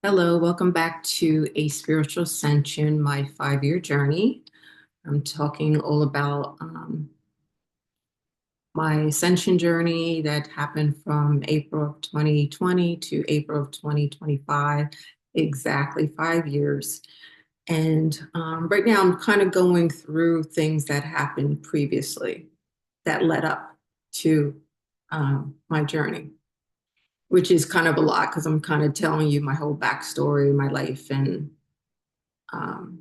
Hello, welcome back to A Spiritual Ascension, my 5-year journey. I'm talking all about my ascension journey that happened from April of 2020 to April of 2025, exactly 5 years. And right now I'm kind of going through things that happened previously that led up to my journey, which is kind of a lot because I'm kind of telling you my whole backstory, my life, and um,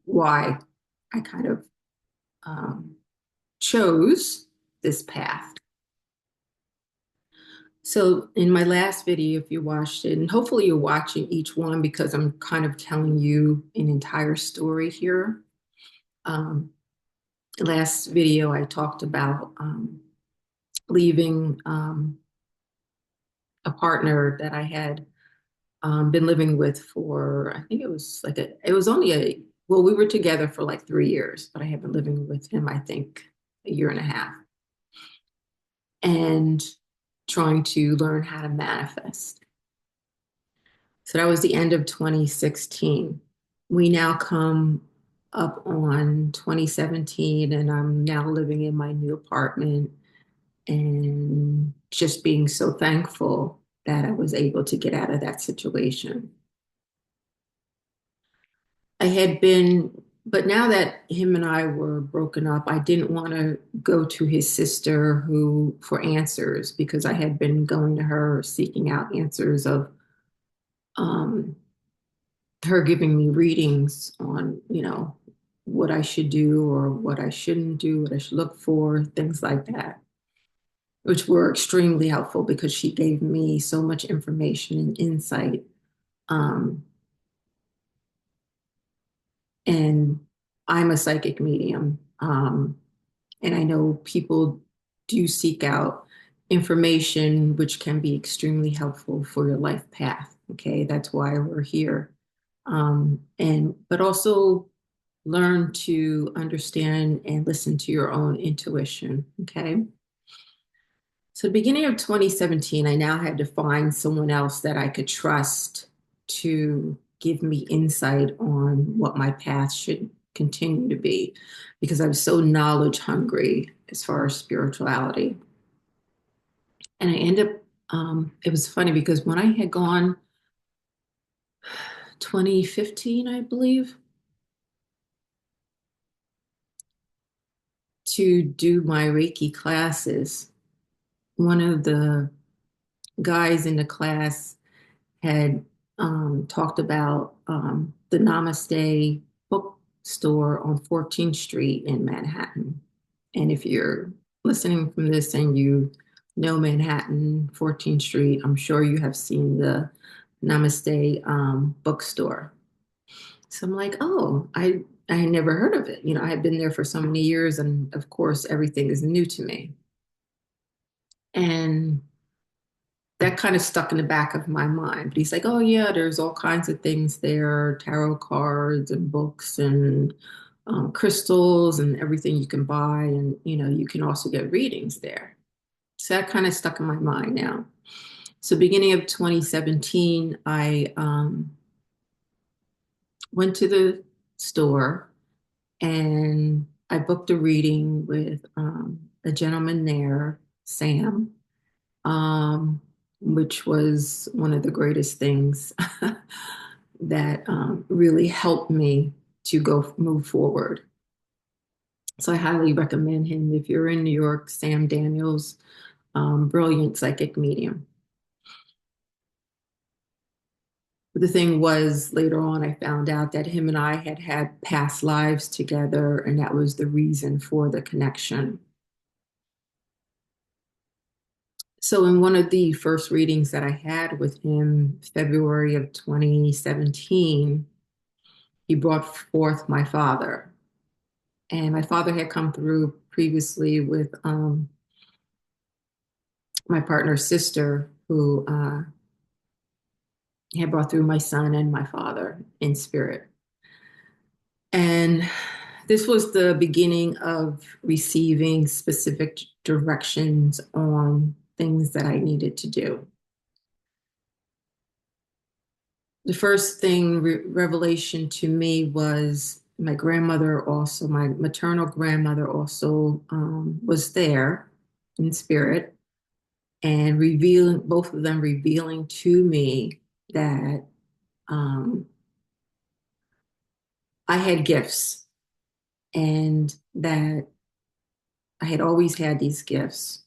why I kind of um, chose this path. So, in my last video, if you watched it, and hopefully you're watching each one because I'm kind of telling you an entire story here. Um, Last video, I talked about leaving a partner that I had been living with for, I think it was it was only well, we were together for like 3 years, but I had been living with him, I think, a year and a half. And trying to learn how to manifest. So that was the end of 2016. We now come up on 2017, and I'm now living in my new apartment and just being so thankful that I was able to get out of that situation. I had been, but now that him and I were broken up, I didn't want to go to his sister who for answers because I had been going to her seeking out answers of um, her giving me readings on, what I should do or what I shouldn't do, what I should look for, things like that, which were extremely helpful because she gave me so much information and insight. Um, and I'm a psychic medium. And I know people do seek out information which can be extremely helpful for your life path. Okay, that's why we're here. But also learn to understand and listen to your own intuition. Okay. So, beginning of 2017, I now had to find someone else that I could trust to give me insight on what my path should continue to be because I was so knowledge hungry as far as spirituality. And I ended up, it was funny because when I had gone 2015, I believe, to do my Reiki classes, one of the guys in the class had talked about the Namaste bookstore on 14th Street in Manhattan. And if you're listening from this and you know Manhattan, 14th Street, I'm sure you have seen the Namaste bookstore. So I'm like, oh, I had never heard of it. I had been there for so many years, and of course, everything is new to me. And that kind of stuck in the back of my mind. But he's like, oh, yeah, there's all kinds of things there, tarot cards and books and crystals and everything you can buy. And, you can also get readings there. So that kind of stuck in my mind now. So beginning of 2017, I went to the store and I booked a reading with a gentleman there, Sam, um, which was one of the greatest things that really helped me to go move forward. So I highly recommend him if you're in New York. Sam Daniels, brilliant psychic medium. The thing was, later on, I found out that him and I had had past lives together, and that was the reason for the connection. So in one of the first readings that I had with him, February of 2017, he brought forth my father. And my father had come through previously with my partner's sister, who had brought through my son and my father in spirit. And this was the beginning of receiving specific directions on things that I needed to do. The first thing revelation to me was my grandmother also, my maternal grandmother also was there in spirit and revealing, both of them revealing to me that um, I had gifts and that I had always had these gifts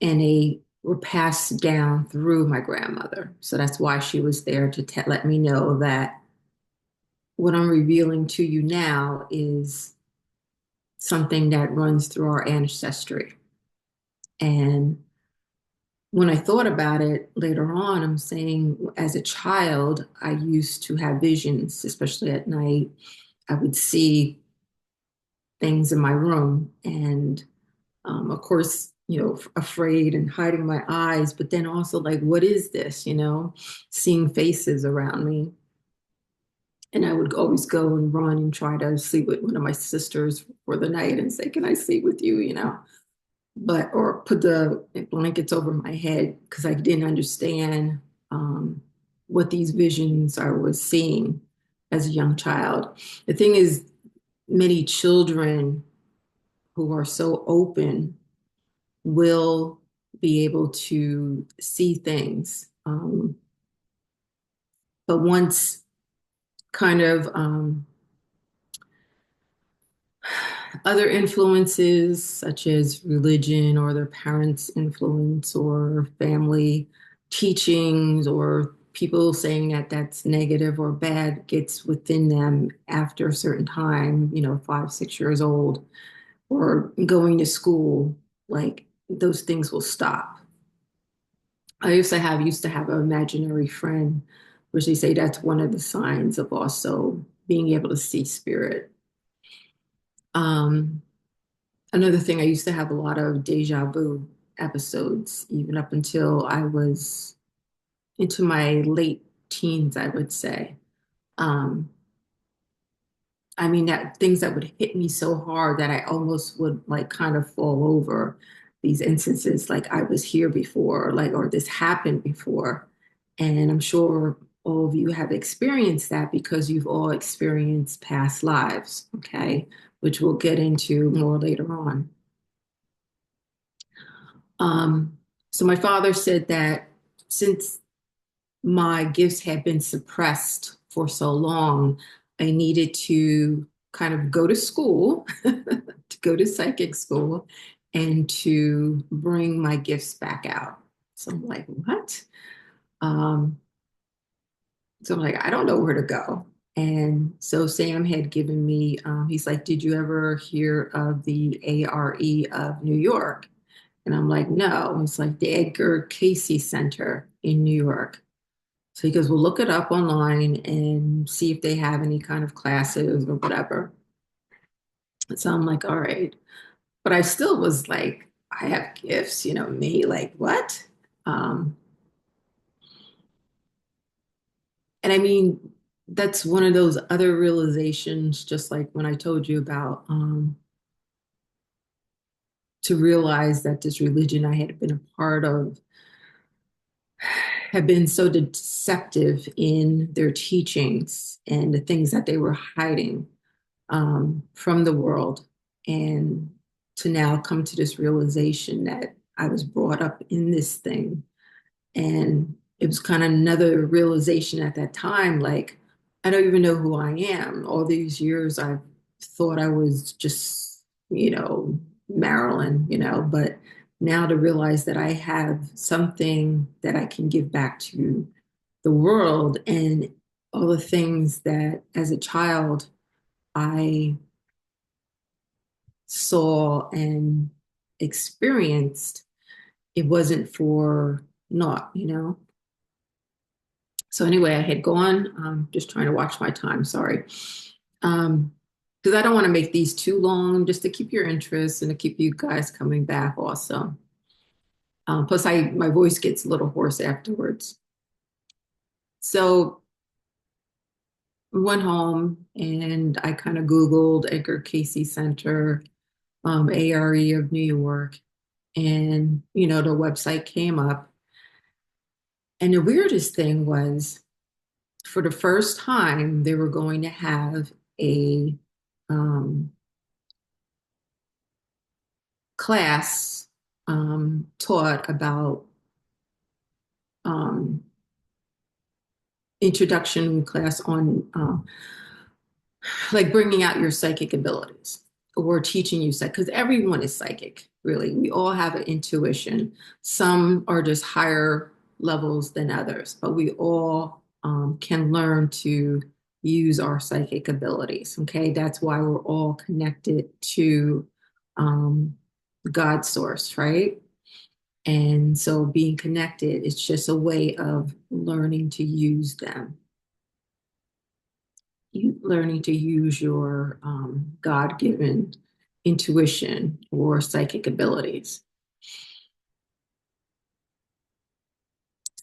and they were passed down through my grandmother. So that's why she was there to let me know that what I'm revealing to you now is something that runs through our ancestry. And when I thought about it later on, I'm saying as a child, I used to have visions, especially at night. I would see things in my room and of course, afraid and hiding my eyes, but then also like, what is this? Seeing faces around me. And I would always go and run and try to sleep with one of my sisters for the night and say, can I sleep with you? But, or put the blankets over my head because I didn't understand um, what these visions I was seeing as a young child. The thing is, many children who are so open will be able to see things. But once kind of other influences, such as religion or their parents' influence or family teachings or people saying that that's negative or bad gets within them after a certain time, 5, 6 years old, or going to school, like those things will stop. I used to have an imaginary friend, which they say that's one of the signs of also being able to see spirit. Um, Another thing, I used to have a lot of deja vu episodes, even up until I was into my late teens, I would say. Um, I mean, that things that would hit me so hard that I almost would like kind of fall over these instances, like I was here before, like, or this happened before. And I'm sure all of you have experienced that because you've all experienced past lives, okay, which we'll get into more later on. Um, so my father said that since my gifts had been suppressed for so long, I needed to kind of go to school, to go to psychic school, and to bring my gifts back out. So I'm like, what? Um, so I'm like, I don't know where to go. And so Sam had given me, he's like, did you ever hear of the ARE of New York? And I'm like, no. It's like the Edgar Casey Center in New York. So he goes, well, look it up online and see if they have any kind of classes or whatever. So I'm like, all right. But I still was like, I have gifts, me, like what? Um, and I mean, that's one of those other realizations, just like when I told you about to realize that this religion I had been a part of had been so deceptive in their teachings and the things that they were hiding from the world. And to now come to this realization that I was brought up in this thing. And it was kind of another realization at that time, like, I don't even know who I am. All these years I've thought I was just, Marilyn, but now to realize that I have something that I can give back to the world and all the things that as a child I saw and experienced, it wasn't for naught. So anyway, I had gone, just trying to watch my time, sorry. Because I don't want to make these too long, just to keep your interest and to keep you guys coming back also. Plus my voice gets a little hoarse afterwards. So I went home and I kind of Googled Edgar Casey Center, ARE of New York, and the website came up. And the weirdest thing was for the first time, they were going to have a um, class taught about um, introduction class on like bringing out your psychic abilities or teaching you psychic, because everyone is psychic, really. We all have an intuition. Some are just higher levels than others, but we all can learn to use our psychic abilities. Okay, that's why we're all connected to um, God source, right? And so being connected, it's just a way of learning to use them. You learning to use your God-given intuition or psychic abilities.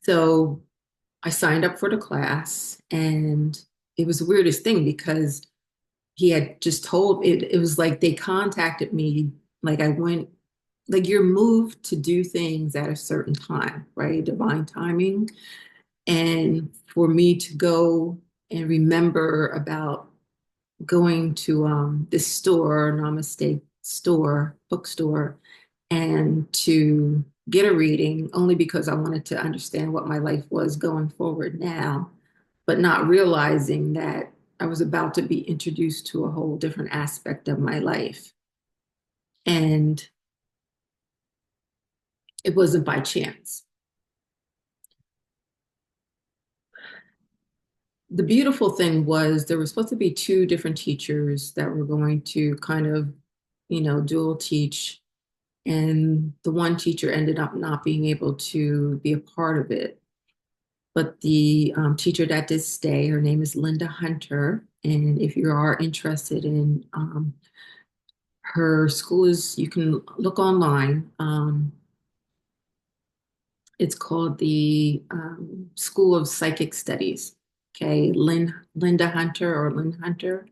So I signed up for the class, and it was the weirdest thing because he had just told it, it was like they contacted me, like I went, like you're moved to do things at a certain time, right? Divine timing. And for me to go and remember about going to this store, Namaste store, bookstore, and to get a reading only because I wanted to understand what my life was going forward now, but not realizing that I was about to be introduced to a whole different aspect of my life. And it wasn't by chance. The beautiful thing was there were supposed to be two different teachers that were going to kind of, dual teach. And the one teacher ended up not being able to be a part of it. But the teacher that did stay, her name is Linda Hunter. And if you are interested in her school, is you can look online. It's called the School of Psychic Studies. Okay, Linda Hunter or Lynn Hunter.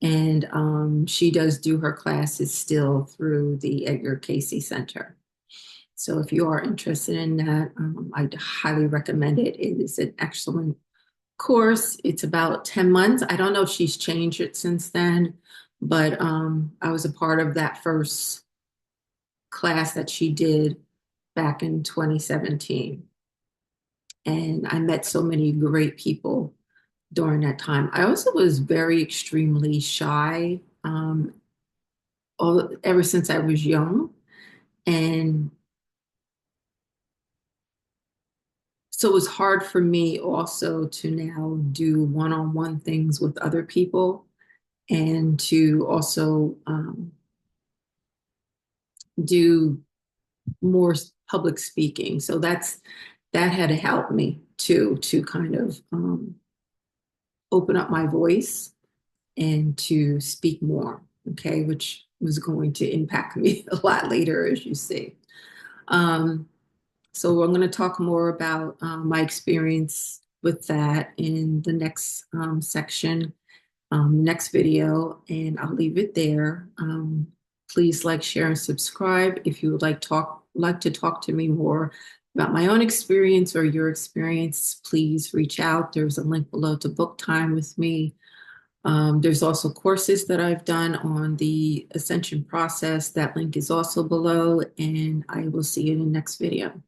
And she does do her classes still through the Edgar Casey Center. So if you are interested in that, I'd highly recommend it. It is an excellent course. It's about 10 months. I don't know if she's changed it since then, but I was a part of that first class that she did back in 2017. And I met so many great people during that time. I also was very extremely shy ever since I was young. And so it was hard for me also to now do one-on-one things with other people and to also do more public speaking. So that had to help me too, to kind of open up my voice and to speak more, okay, which was going to impact me a lot later, as you see. Um, So I'm going to talk more about my experience with that in the next section, next video, and I'll leave it there. Please like, share, and subscribe. If you would like to talk to me more about my own experience or your experience, please reach out. There's a link below to book time with me. There's also courses that I've done on the Ascension process. That link is also below, and I will see you in the next video.